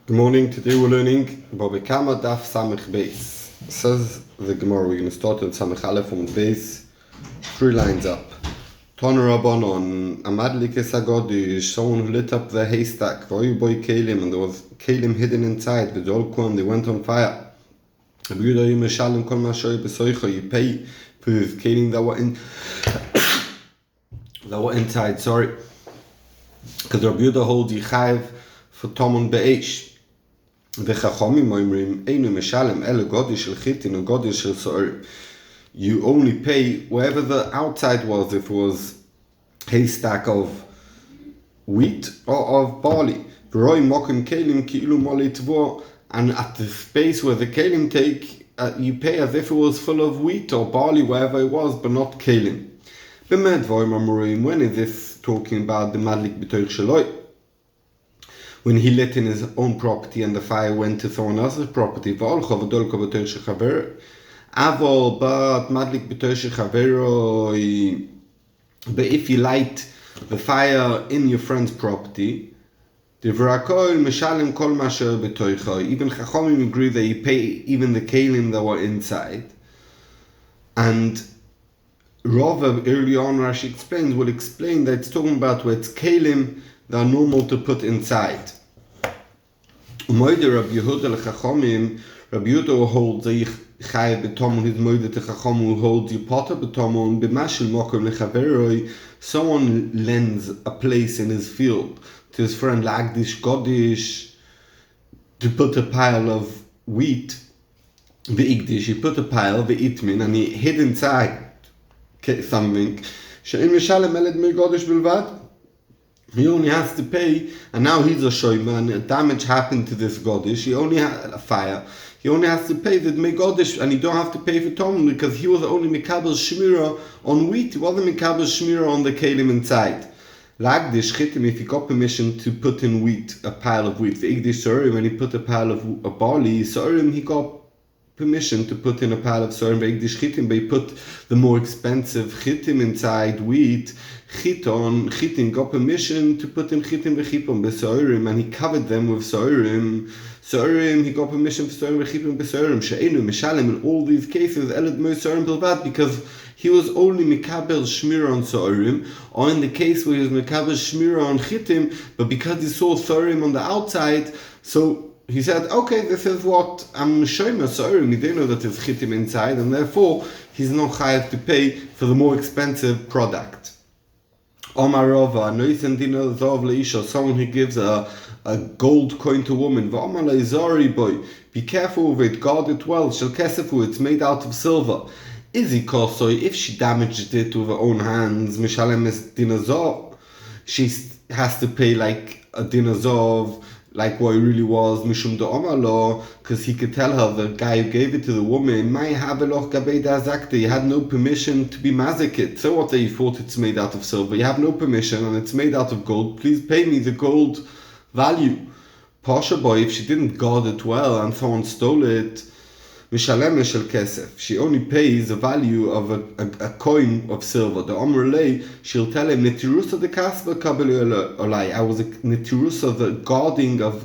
Good morning. Today we're learning Baba Kama Daf Samech Beis. Says the Gemara. We're going to start on Samech Aleph on Beis, 3 lines up. Tana Rabbanon Amadlik Esagodish. Someone who lit up the haystack. Voyu boy Kalim, and there was Kalim hidden inside. The Dolkom, they went on fire. You pay for this Kalim that were inside. Sorry, because Rabbi Yehuda holds Yichayv for Tomon Be'esh. וחכמים אומרים, אינו משלם אלא גודל של חיטין או גודל של סוער. You only pay wherever the outside was, if it was haystack of wheat or of barley. ורואים מוקים כלים כאילו מולי תבוא, and at the space where the kelim take, you pay as if it was full of wheat or barley, wherever it was, but not kelim. במה דברים אמורים, when is this talking about the מדליק בתוך שלו? When he lit in his own property and the fire went to someone else's property. But if you light the fire in your friend's property, even Chachamim agree that you pay even the kelim that were inside. And Rava, early on, Rashi explains, will explain that it's talking about where it's kelim that are normal to put inside. Moide Rabbi Yehuda lechachomim, Rabbi Yehuda holds the Chayav b'tomon, his moide to Chachom who holds Yipata b'tomon, b'mashil mokum lechaveroi. Someone lends a place in his field to his friend Lagdish Godish to put a pile of wheat. V'igdish, he put a pile, v'itmin, and he hid inside something. She'in mishalem eled mir Godish bilvad. He only has to pay, and now he's a shoyma, and damage happened to this Godish. He only had a fire. He only has to pay the Godish, and he don't have to pay for Tom because he was only Mikabel Shmira on wheat. He wasn't Mikabel Shmira on the kelim inside. Lagdish chitim, if he got permission to put in wheat, a pile of wheat. The Igdish Sorim, when he put a pile of barley, Sorim, he got permission to put in a pile of Sorim. Igdish chitim, but he put the more expensive chitim inside wheat. Chitin got permission to put in chitin v'chipon b'soirim, and he covered them with soirim. Soirim, he got permission for soirim v'chipon b'soirim. She'enu mishalem, in all these cases, elad mo soirim bilvad, because he was only mikabel shmira on soirim, or in the case where he was mikabel shmira on chitim, but because he saw soirim on the outside, so he said, okay, this is what I'm showing soirim. He didn't know that there's chitim inside, and therefore he's not chayav to pay for the more expensive product. Omarova, Noisan Dino Zov Leisha, someone who gives a gold coin to a woman. V'omar Zari boy, be careful with it, guard it well. Shel kesefu, it's made out of silver. Izi kosoi, if she damaged it with her own hands, Mishalem es dinazov, she has to pay like a dinazov, like what it really was, Mishum de Omalo, because he could tell her the guy who gave it to the woman, Mai Haveloch Gabei Dazakte, you had no permission to be mazikit. So what, that you thought it's made out of silver, you have no permission and it's made out of gold, please pay me the gold value. Pasha boy, if she didn't guard it well and someone stole it, Mishalem shel kesef, she only pays the value of a coin of silver. The Omrlei, she'll tell him, Netirusa de Kasba Kabeli Olai, I was a Netirusa, the guarding of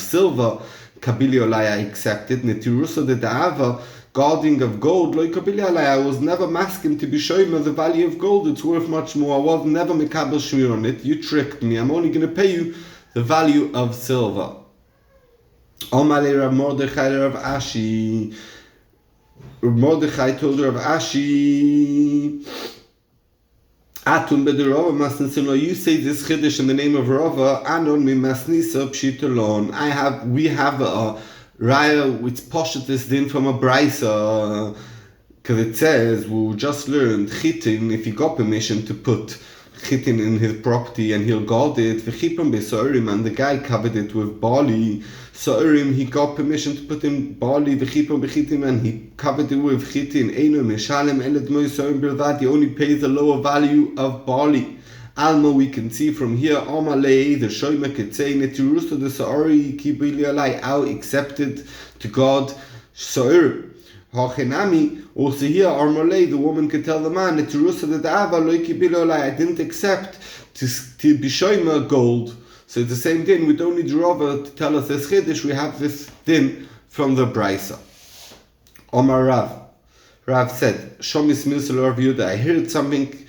silver, Kabili Olai, I accepted. Netirusa de Da'ava, guarding of gold, Loi Kabili Olai, I was never masking to be showing me the value of gold, it's worth much more. I was never Mikabel Shmir on it, you tricked me, I'm only going to pay you the value of silver. Omale Rav Mordechai Rav Ashi. Rav Mordechai told Rav Ashi, Atun b'derova masnisino. You say this chiddush in the name of Rava. Anon mi masnisa pshitalon. We have a raya which poshet this din from a brisa, because it says we just learned chitin. If he got permission to put chitin in his property and he'll guard it, v'chipon b'soirim, and the guy covered it with barley. Soirim, he got permission to put in barley, v'chipon b'chitim, and he covered it with chitin. Eino mishalem eled mo soirim bilvad, he only pays the lower value of barley. Alma, we can see from here, Amalei, the shoyma could say, Netirusa de Sa'ori kibili alai, how accepted to God Soirim. Hachenami, also here, Armolei, the woman could tell the man, I didn't accept to be shoyma gold, So it's the same din. We don't need Rava to tell us this chiddush. We have this din from the Brisa. Omar Rav said, Shomis Milsel Rav Yehuda. I heard something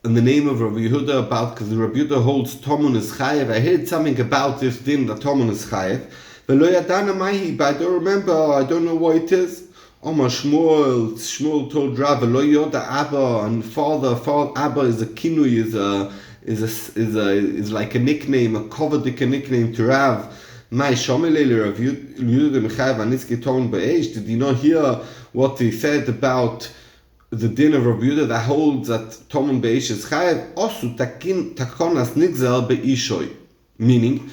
in the name of Rav Yehuda about, because Rav Yehuda holds Tomun is Chayev. I heard something about this din that Tomun is Chayev. But I don't remember. I don't know what it is. Omar Shmuel told Rav, Lo Yoda Abba, and father Abba is a kinui, is like a nickname, a coveted nickname to Rav. My Shomelele Rav Yehuda Mechayev Aniski Tomun Be'esh. Did you not hear what he said about the din of Rav Yehuda that holds that Tomun Be'esh is Chayev? Osu takonas nigzal be'ishoy. Meaning,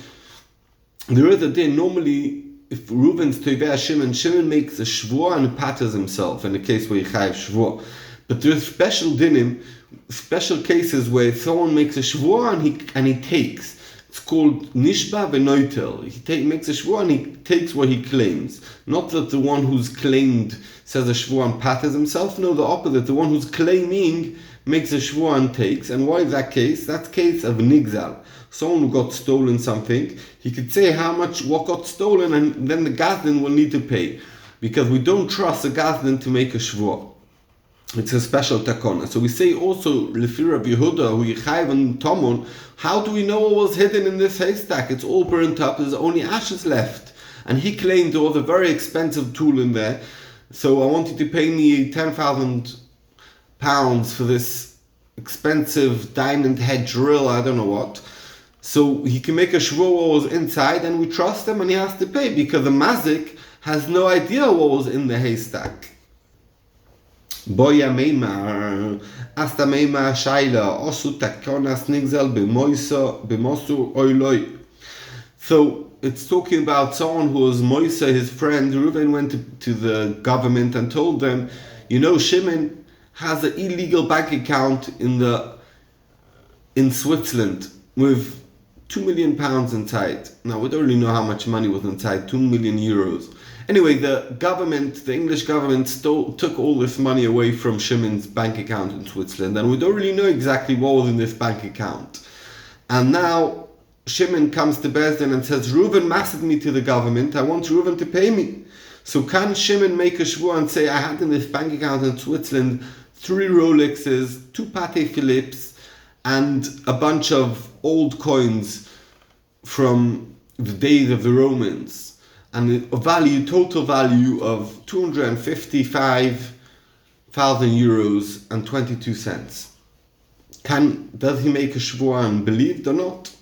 there is a din, normally, if Reuven's Toiveh Shimon makes a shvua and patters himself, in the case where he chayev shvua. But there's special dinim, special cases where someone makes a shvua and he takes. It's called nishba v'noitel. He makes a shvua and he takes what he claims. Not that the one who's claimed says a shvua and patters himself. No, the opposite. The one who's claiming makes a shvua and takes. And why is that case? That's case of nigzal. Someone who got stolen something, he could say what got stolen, and then the Gazdin will need to pay. Because we don't trust the Gazdin to make a shvua. It's a special takona. So we say also, Lefi Rav Yehuda, who Yechayev and Tomun, how do we know what was hidden in this haystack? It's all burnt up, there's only ashes left. And he claimed there was a very expensive tool in there, so I want you to pay me £10,000 for this expensive diamond head drill, I don't know what. So he can make a shvua what was inside, and we trust him, and he has to pay, because the mazik has no idea what was in the haystack. Boya meimar, asta meimar shaila, osu takonas nigzal b'mosu oiloi. So it's talking about someone who was Moisa, his friend. Reuven went to the government and told them, Shimon has an illegal bank account in Switzerland with £2 million inside. Now, we don't really know how much money was inside, 2 million euros. Anyway, the English government took all this money away from Shimon's bank account in Switzerland, and we don't really know exactly what was in this bank account. And now, Shimon comes to Bezdin and says, Reuven massed me to the government, I want Reuven to pay me. So can Shimon make a shvua and say, I had in this bank account in Switzerland 3 Rolexes, 2 Patek Philippe's, and a bunch of old coins from the days of the Romans, and a total value of 255,000 euros and 22 cents. Does he make a shvua and believed or not?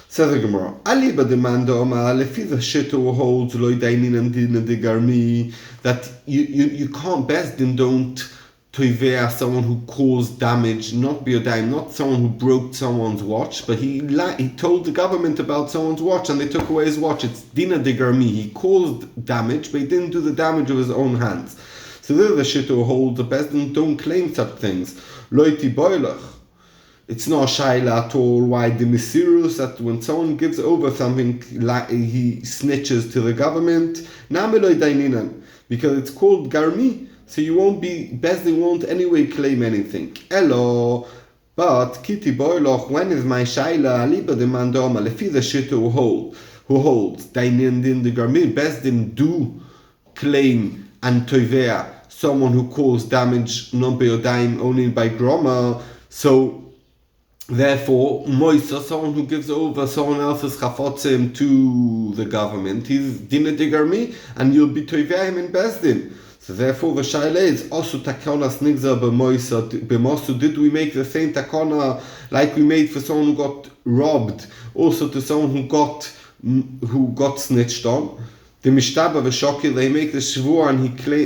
Says the Gemara, Aliba demanda Omar, lefi the shito holds loy dainin and dina de garmi, that you can't Bezdin don't toivea someone who caused damage, not biodime, not someone who broke someone's watch, but he told the government about someone's watch and they took away his watch. It's dina de garmi. He caused damage, but he didn't do the damage with his own hands. So there the shito holds, the Bezdin don't claim such things. Loiti boilach. It's not shaila at all. Why the misirus, that when someone gives over something, he snitches to the government. Nameloi daininan, because it's called garmi. So Bezdin won't anyway claim anything. Elo, but Kiti Boiloch, when is my shaila aliba de mandoma lefi the shit who holds dainin din the garmin Bezdin do claim and toivea someone who caused damage non beodaim only by groma. So therefore, Moisa, someone who gives over someone else's chafotzim to the government, he's dina de garmi, and you'll be toivea him in Bezdin. So therefore the shaila is also takona snigza b'mosu. Did we make the same takona like we made for someone who got robbed, also to someone who got snitched on? The mishtaba v'shokil, they make the shvua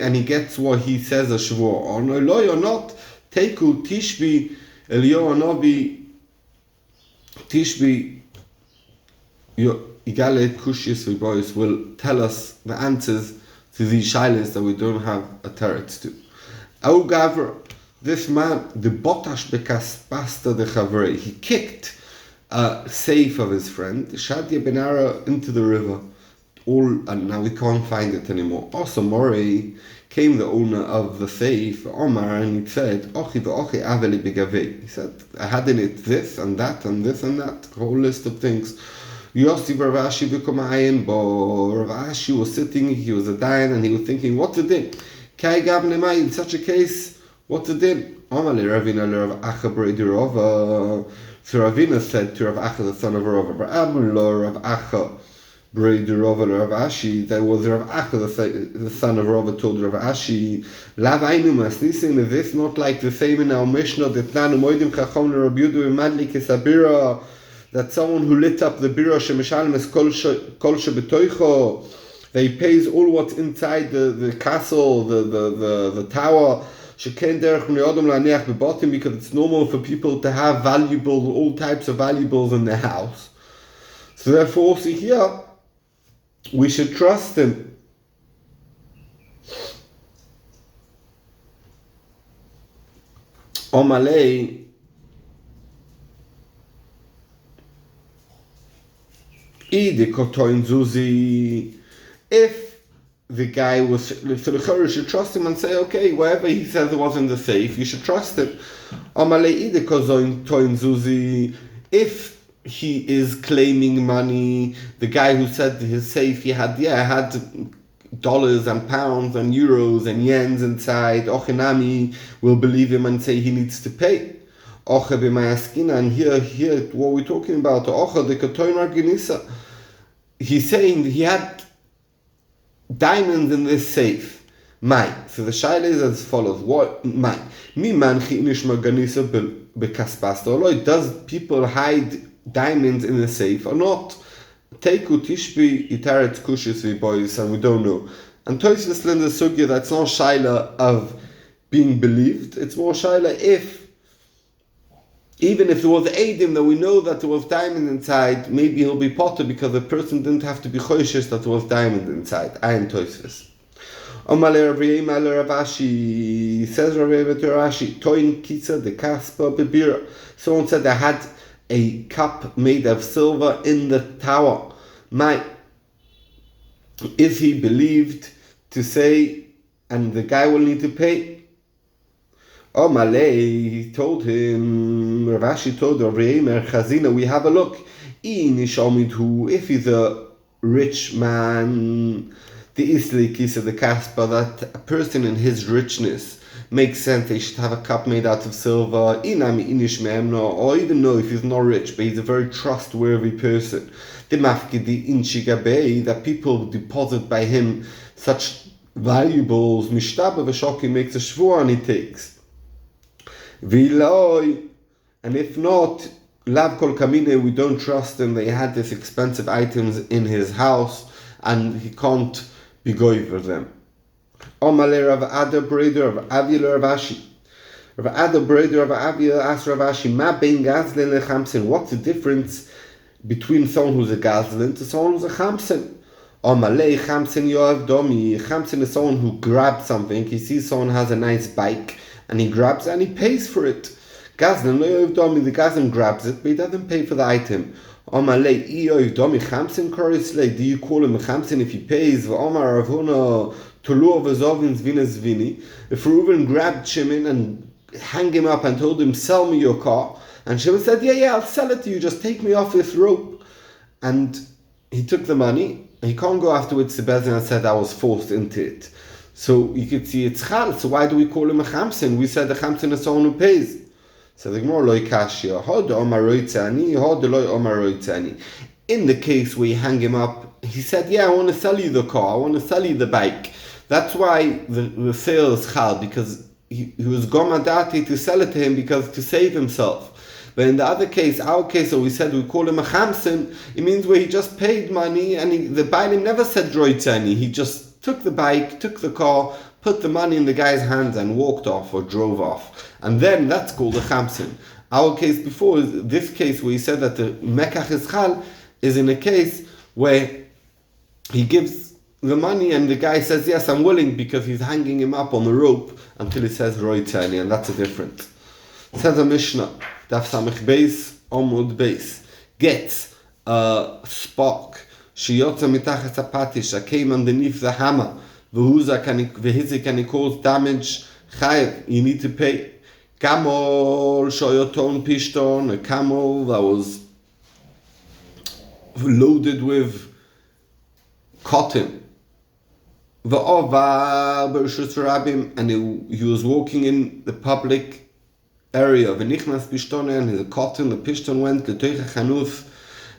and he gets what he says a shvua on. No loy or not, teku tishbi elio anobi tishbi igale kushis v'boyis will tell us the answers to these shilas that we don't have a teretz to. Au Gavra, this man, the botash bekaspasta de chavrei, he kicked a safe of his friend, Shadia Benara, into the river. And now we can't find it anymore. Also, Morey came the owner of the safe, Omar, and he said, Ochi v'ochi aveli begavei. He said, I had in it this and that and this and that, a whole list of things. Yossi Rav Ashi v'komayin bo. Rav Ashi was sitting, he was a dayan, and he was thinking, what to do? Kai gavne mai, in such a case, what to do? Amale Ravina Rav Acha Breder Rava. So Ravina said to Rav Acha, the son of Rava, Amalo Rav Acha Breder Rava Rav Ashi. There was Rav Acha, the son of Rava, told Rav Ashi, Lav Ainu Masnisin, is this not like the same in our Mishnah that Nanu Moedim Chachom Rav Yudu Madli Kesabira, that someone who lit up the bira shemeshalem es kol shebetoicho, they pays all what's inside the castle, the tower. Sheken derech bnei adam laniach bebatim, because it's normal for people to have valuables, all types of valuables in their house. So therefore, also here, we should trust him. Omalei. If the guy was, so the Chorah should trust him and say, okay, whatever he says was in the safe, you should trust him. If he is claiming money, the guy who said his safe, he had dollars and pounds and euros and yens inside, Ochinami will believe him and say he needs to pay. And here, what we're talking about, he's saying he had diamonds in this safe. So the shaila is as follows. What? Does people hide diamonds in the safe or not? And we don't know. And Tosfos learns the sugya that's not shaila of being believed. It's more shaila even if there was Eidim that we know that there was diamond inside, maybe he'll be potter because the person didn't have to be choishes that there was diamond inside. I am Tosfos. Rav Ashi says Rav Ashi, Toin Kitza de Kaspa Bebira. Someone said they had a cup made of silver in the tower. Is he believed to say, and the guy will need to pay? He told him, Rav Ashi told Rav Chazina, we have a look. If he's a rich man, the Islikis of the Kaspa, that a person in his richness makes sense, they should have a cup made out of silver, or even though if he's not rich, but he's a very trustworthy person. That people deposit by him such valuables, Mishtabah makes a shvur and he takes. And if not, Lav Kol Kamine, we don't trust him. They had these expensive items in his house and he can't be going for them. Omale Rav Ada Breder of Avila Rav Ashi. Rav Ada Breder of Avila asked Rav Ashi, Ma bein Gazlin lechamsin? What's the difference between someone who's a Gazlin to someone who's a Chamsin? Omale Chamsin Yoav Domi. Chamsin is someone who grabs something. He sees someone has a nice bike and he grabs it and he pays for it. Gazlin Yoav Domi, the Gazlin grabs it, but he doesn't pay for the item. Omale Yoav Domi Chamsin Korisle. Do you call him a Chamsin if he pays? Omar Ravuna Tulu of Azovin Zvina Zvini. If Reuven grabbed Shimon and hang him up and told him, sell me your car, and Shimon said, yeah, I'll sell it to you, just take me off this rope. And he took the money, and he can't go afterwards to Bezin and said I was forced into it. So you could see it's chal. So why do we call him a chamsin? We said the chamsin is someone who pays. So the Gemara loy kashya. Hod omaroi tzani, hod loy omaroi tzani. In the case where you hang him up, he said, yeah, I want to sell you the car, I want to sell you the bike. That's why the sale is chal, because he was gomadati to sell it to him because to save himself. But in the other case, our case, so we said we call him a chamsin, it means where he just paid money and the bailim never said droitzani. He just took the bike, took the car, put the money in the guy's hands and walked off or drove off. And then that's called a chamsin. Our case before, this case where he said that the mekach is chal, is in a case where he gives the money and the guy says, yes, I'm willing, because he's hanging him up on the rope until he says roitzani, and that's a difference. Says a Mishnah, Daf Samech Beis, Omud Beis, gets a spark, sheyotza mitachas hapatish, that came underneath the hammer, v'hizik, and it caused damage, chayev, you need to pay. Camel, shoyoton pishton, a camel that was loaded with cotton. And he was walking in the public area. And his cotton, the pishton went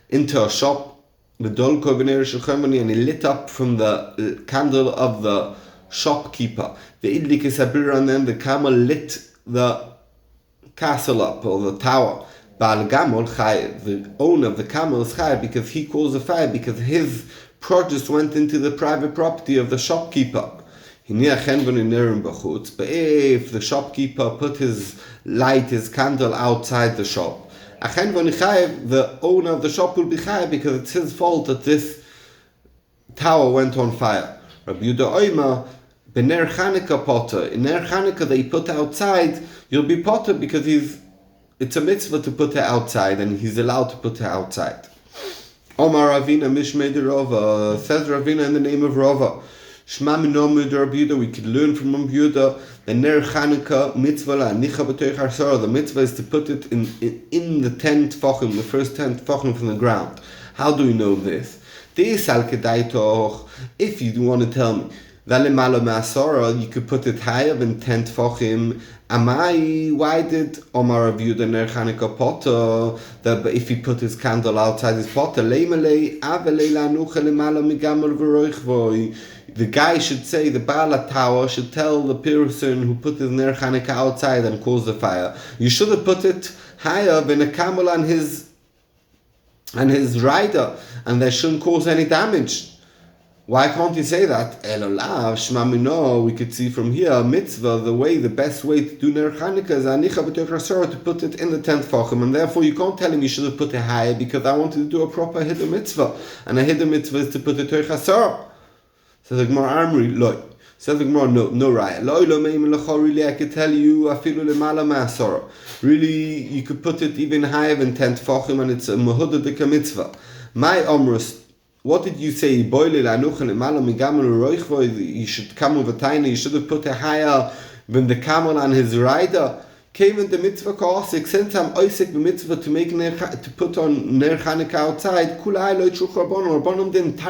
into a shop, and he lit up from the candle of the shopkeeper. And then the camel lit the castle up, or the tower. The owner of the camel is chayav because he caused the fire, because his produce went into the private property of the shopkeeper. But if the shopkeeper put his candle outside the shop, the owner of the shop will be chayav because it's his fault that this tower went on fire. Rabbi Yehuda Omer, Bener Chanukah potter, in Ner Chanukah that he put outside, you'll be potter because it's a mitzvah to put it outside, and he's allowed to put it outside. Omar Ravina Mishmei de Rava, says Ravina in the name of Rava. Shma minomud Rabbi Yehuda, we could learn from Rabbi Yehuda the Ner Chanukah mitzvah la nicha b'toich harsara. The mitzvah is to put it in the 10 tefachim, the first 10 tefachim from the ground. How do we know this? If you want to tell me you could put it higher than 10 tefachim. Why did Omar Rabbi Yehuda Ner Chanukah potter, that if he put his candle outside his potter, the guy should say, the Baal tower should tell the person who put his Ner Chanukah outside and caused the fire, you should have put it higher than a camel and his rider, and they shouldn't cause any damage. Why can't you say that? We could see from here, mitzvah, the best way to do Ner Chanukah is to put it in the 10th tefachim, and therefore you can't tell him you should have put it higher because I wanted to do a proper hidden mitzvah, and a hidden mitzvah is to put it Torah Hasar. Says the Gemara, Amri, loy. Says the Gemara, no raya. Really, I could tell you, really, you could put it even higher than 10 tefachim, and it's a mahudadika mitzvah. My omrus. What did you say? You should come with a tiny, you should have put it higher than the camel and his rider. Came in the mitzvah kosik, since I'm oisik the mitzvah to put on Ner Chanukah outside, Rabbanim didn't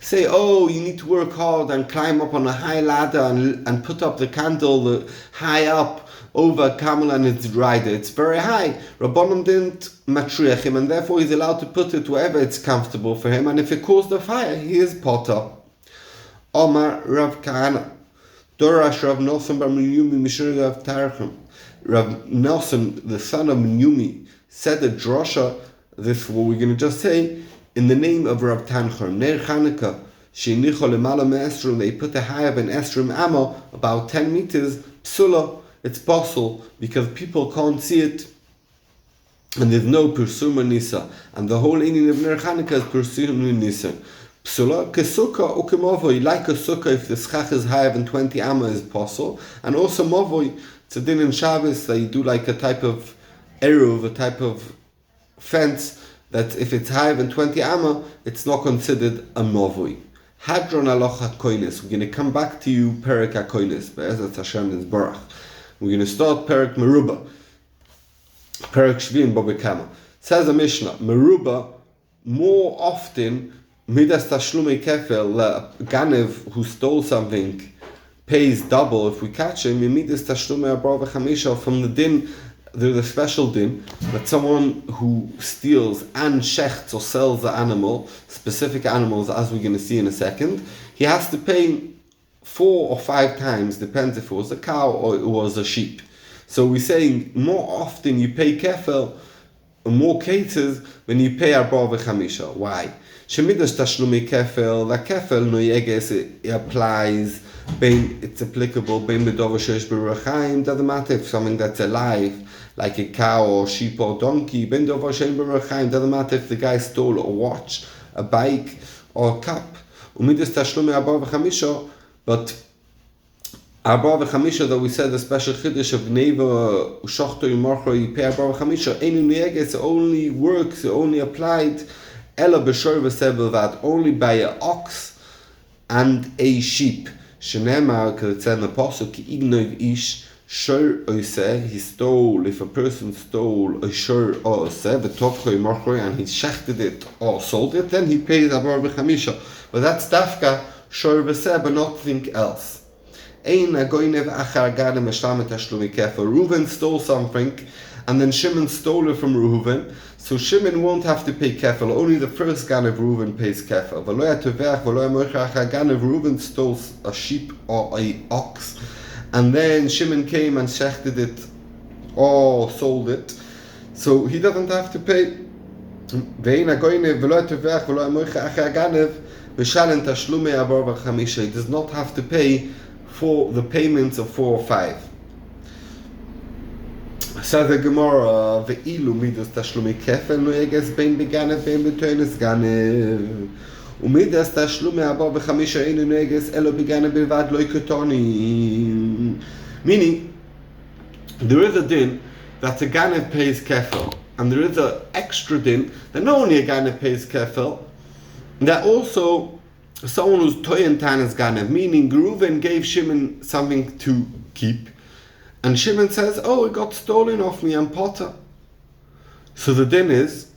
say, oh, you need to work hard and climb up on a high ladder and put up the candle high up over camel and its rider. It's very high. Rabbanim didn't matriach him, and therefore he's allowed to put it wherever it's comfortable for him, and if it caused a fire, he is potter. Omar Rav Kahana Dorash Rav Nosson bar Menyumi Mishur Rav Tarchim. Rav Nosson, the son of Menyumi, said a drasha, this what we're going to just say, in the name of Rav Tanchum. Ner Chanukah sheinicho lemala me'esrim, they put a higher than esrim amo, about 10 meters, psula, it's possible because people can't see it, and there's no Persuma Nisa, and the whole inyan of Ner Chanukah is Persuma Nisa. Psula kesukkah ukemovoi, like a sukkah, if the schach is higher than 20 amma is possible, and also movoi, it's a din in Shabbos that you do like a type of eruv, a type of fence, that if it's higher than 20 amma, it's not considered a movoi. Hadron aloch hakoinis. We're going to come back to you, Perek hakoinis, be'ezat Hashem is barach. We're going to start Perek Meruba. Perek Shvi and Bobby Kama. Says the Mishnah, Meruba, more often, Midas Tashlumei Kefel, a Ganev who stole something, pays double if we catch him, Midas Tashlumei Abrav Chamisha, from the din, there's a special din, that someone who steals and shechts or sells the animal, specific animals as we're going to see in a second, he has to pay 4 or 5 times, depends if it was a cow or it was a sheep. So we're saying more often you pay kefel, in more cases when you pay arba v'chamisha. Why? Shemidas tashlumi kefel, the kefel no yeges, it applies, it's applicable, bein b'dover sheish b'rechaim, doesn't matter if something that's alive, like a cow or sheep or donkey, bein dover sheish b'rechaim, doesn't matter if the guy stole a watch, a bike, or a cup. Umidas tashlumi arba v'chamisha, but Arba v'chamisha, that we said the special chiddush of Gneva, Ushachto Yomorcho, you pay Arba v'chamisha, Einu Nieges, only works, only applied, Ela b'shor v'sebelvad, only by an ox and a sheep. Shenemar, because it said in the Apostle, Ki ignoiv ish, shur oise, he stole, if a person stole a shur oise, v'tovchoi mochroi, and he shechted it or sold it, then he pays abar b'chamisha. But that's dafka shur v'seh, but nothing else. Ein agoinev achar ganem eshlamet tashlumi kefer. Reuven stole something, and then Shimon stole it from Reuven. So Shimon won't have to pay kefil. Only the first ganev Reuven pays kefil. Reuven stole a sheep or a ox, and then Shimon came and shechted it or sold it. So he doesn't have to pay. He does not have to pay for the payments of 4 or 5. Says the Gemara, ve'ilu midas tashlumi kefel noeges bein beganev bein betoines ganev. Umidas tashlumi abar b'chamisha einu noeges elo beganev bilvad lo ikotoni. Meaning, there is a din that a ganev pays kefel, and there is an extra din that not only a ganev pays kefel, that also someone who's toyen tanas ganev, meaning Reuven gave Shimon something to keep, and Shimon says, oh, it got stolen off me, I'm potter. So the din is,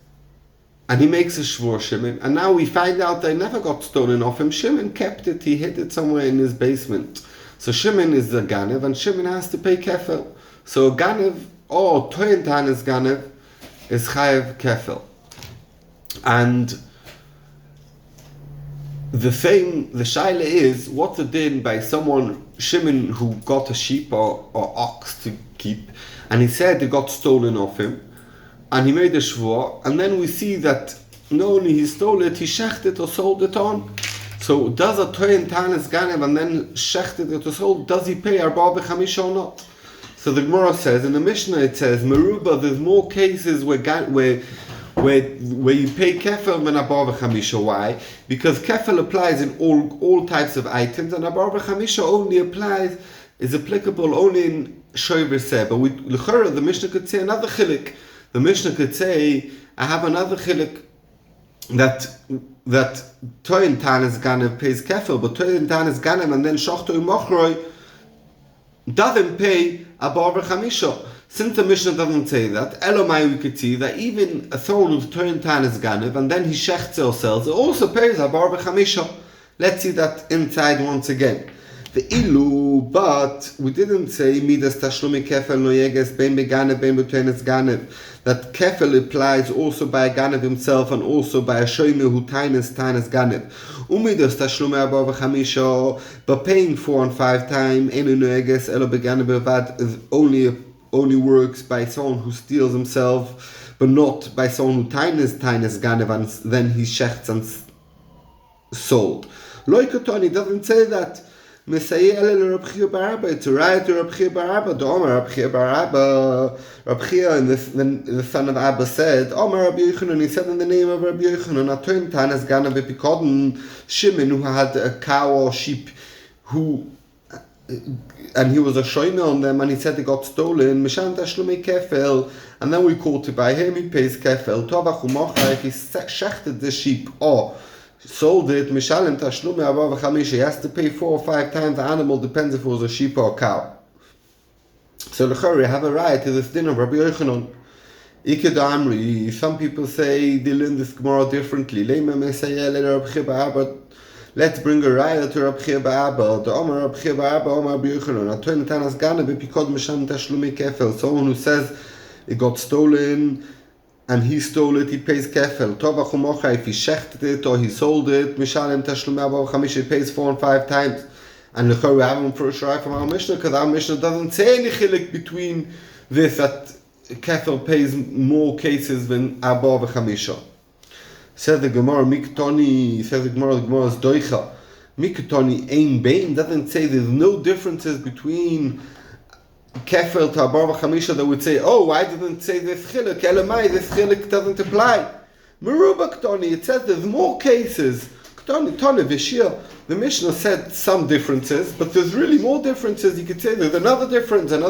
and he makes a shvur, Shimon, and now we find out that it never got stolen off him. Shimon kept it, he hid it somewhere in his basement. So Shimon is the ganev, and Shimon has to pay kefel. So ganev, or toyen tanas ganev, is chayev kefel. And the shaila is, what's the din by someone, Shimon, who got a sheep or ox to keep, and he said it got stolen off him, and he made a shvur, and then we see that not only he stole it, he shechted or sold it on. So does a toyen tanas ganev and then shechted it or sold, does he pay arba b'chamisha or not? So the Gemara says, in the Mishnah it says, Meruba, there's more cases where you pay kefel than abar v'chamisha. Why? Because kefel applies in all types of items, and abar v'chamisha only is applicable only in shoy v'seh. But l'chora, the Mishnah could say another chilik. The Mishnah could say, I have another chilik that toyen tanas ganev pays kefel, but toyen tanas ganev and then shochtoi mochroi doesn't pay abar v'chamisha. Since the Mishnah doesn't say that, Elomai we could see that even a someone who's toyen tanas ganev and then he shechts or sells, it also pays abar b'chamisha. Let's see that inside once again. The ilu, but we didn't say midas tashlumi kefel no yeges bein beganev bein betoines ganev. That kefel applies also by a ganev himself and also by a shoyme who tanas ganev. Umidas tashlumi abar v'chamisha, but paying 4 and 5 times enu no yeges elo beganev bevad is only works by someone who steals himself, but not by someone who taines ganev and then he shechts and sold. Loikotoni doesn't say that. It's a right to Rab Chia bar Abba. The Omer Rab Chia bar Abba, Rab Chia, and the son of Abba said, Omer Rabbi Yochanan, he said in the name of Rabbi Yochanan, Atoin Tanas Ganav Epikoden, Shimon, who had a cow or sheep, and he was a shoymer on them, and he said they got stolen, Mishan Tashlumi Kefel, and then we called to buy him, he pays Kefel, Tovach Umocha, if he shechted the sheep, or sold it, Mishalim Tashlumi Abar v'chamisha, he has to pay 4 or 5 times the animal, depends if it was a sheep or a cow. So l'chori, have a right to this din of Rabbi Yochanan. Iked Amri, some people say they learn this Gemara differently. Let's bring a raya to Rab Chia bar Abba. The Omer Rab Chia bar Abba, Omer Rabbi Yochanan. Atoin tanas ganev b'pikod Mishan tashlumi kefel. Someone who says it got stolen and he stole it, he pays kefel. Tovach umocha, if he shechted it or he sold it, Mishalem tashlumi abar v'chamisha, he pays 4 and 5 times. And l'chor we have him for a shrai from our Mishnah, because our Mishnah doesn't say any chilik between this, that kefel pays more cases than abar v'chamisha. Says the Gemara, Miktoni, says the Gemara's doicha. Miktoni ein bein, doesn't say there's no differences between kefel to abar v'chamisha that would say, oh, why didn't it say this chilik? Elamai, this chilik doesn't apply. Meruba Ktoni, it says there's more cases. Ktoni, Tone, Vishir. The Mishnah said some differences, but there's really more differences. You could say there's another difference is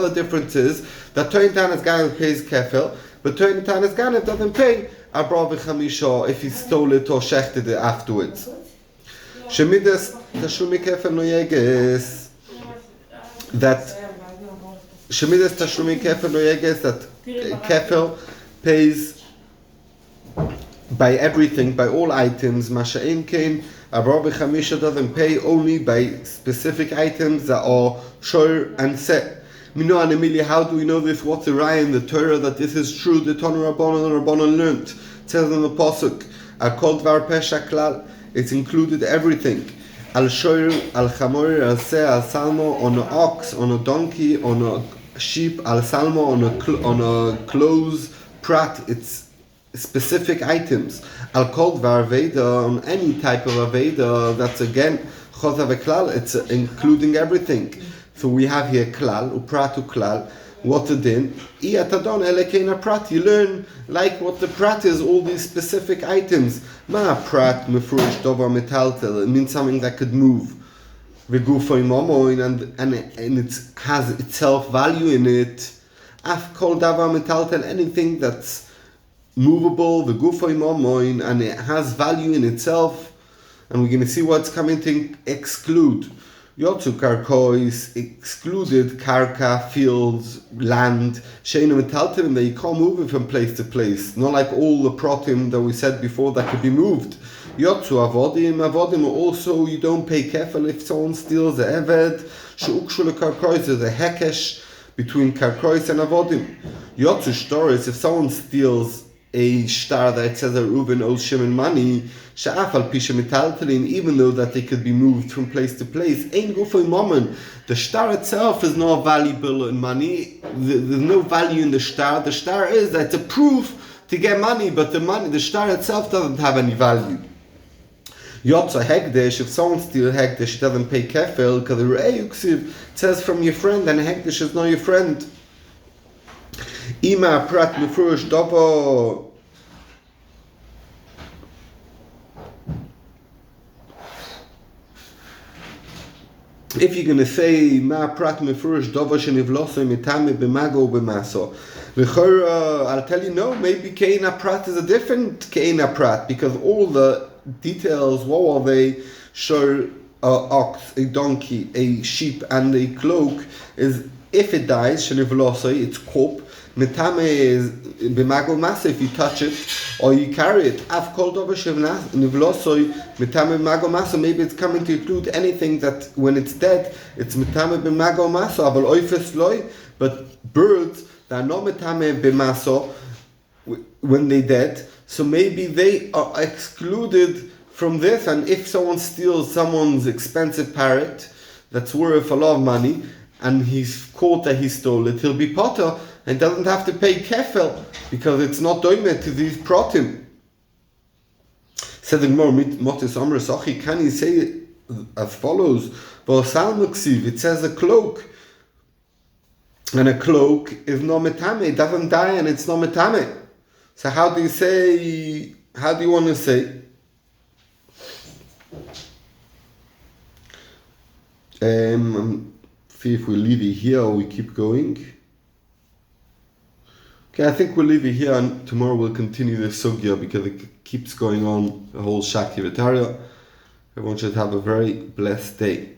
that Toyin Tanas Ganev pays kefel, but Toyin Tanas Ganev doesn't pay abar v'chamisha if he stole it or shechted it afterwards. Shemidas Tashumi Kefel no yeges, that Shemidas Tashlumi Kefel Oyeges, that Kefel pays by everything, by all items. Masha'in Kain, Abrabi Chamisha doesn't pay only by specific items that are sure and set. Mino and Emilia, how do we know this? What's the raya in the Torah that this is true? The Tanu Rabbanon learnt. It says in the Pasuk, Al Kol Dvar Pesha Klal, it's included everything. Al Shoir, Al Chamor, Al Se, Al Salmo, on an ox, on a donkey, on a sheep, Al Salmo, on a clothes, prat, it's specific items. Al Kol Dvar Aveda, on any type of Aveda, that's again, Chozav Klal, it's including everything. So we have here klal, upratu klal. What the din? Iyatadon elekeina prat. You learn like what the prat is, all these specific items. Ma prat mefurish dovar metaltel. It means something that could move. V'gufay momoin, and it has itself value in it. Af kol davar metaltel, anything that's movable. V'gufay momoin, and it has value in itself. And we're going to see what's coming to exclude. Yotzu karkois excluded karka, fields, land, sheinu metaltim, that you can't move it from place to place. Not like all the protim that we said before that could be moved. Yotzu avodim also you don't pay kefel if someone steals the eved. Sheukshul karkois is a hekesh between karkois and avodim. Yotzu stories if someone steals a star that says a Reuben owes Shimon money, she'afal pisha metaltalin, even though that they could be moved from place to place. Ein gufay moment. The star itself is not valuable in money. There's no value in the star. The star is that it's a proof to get money, but the star itself doesn't have any value. Yotza hekdesh, if someone steals hekdesh, he doesn't pay kefil because the re'eyuksiv says from your friend, and hekdesh is not your friend. Ima prat mefurish dovo. If you're going to say ma prat mefurish dovo shenivloso mitame b'mago b'maso, I'll tell you no. Maybe keina prat is a different keina prat because all the details. What are they? Show an ox, a donkey, a sheep, and a cloak. Is if it dies shenivloso, it's kop. Mitame is b'mago masa if you touch it or you carry it. Af kol dover nivlosoi mitame b'mago masa. Maybe it's coming to include anything that when it's dead, it's mitame b'mago masa. Aval oifes loy. But birds that are not mitame b'maso when they dead, so maybe they are excluded from this. And if someone steals someone's expensive parrot that's worth a lot of money, and he's caught that he stole it, he'll be potter and doesn't have to pay kefel because it's not doimet to these protim. Said the Gemara, Motis Amr Sachi, can you say it as follows? It says a cloak, and a cloak is not metame, it doesn't die and it's not metame. So how do you want to say? See if we leave it here or we keep going. Okay, I think we'll leave it here and tomorrow we'll continue this sugya because it keeps going on the whole Shakti Vitaria. Everyone should have a very blessed day.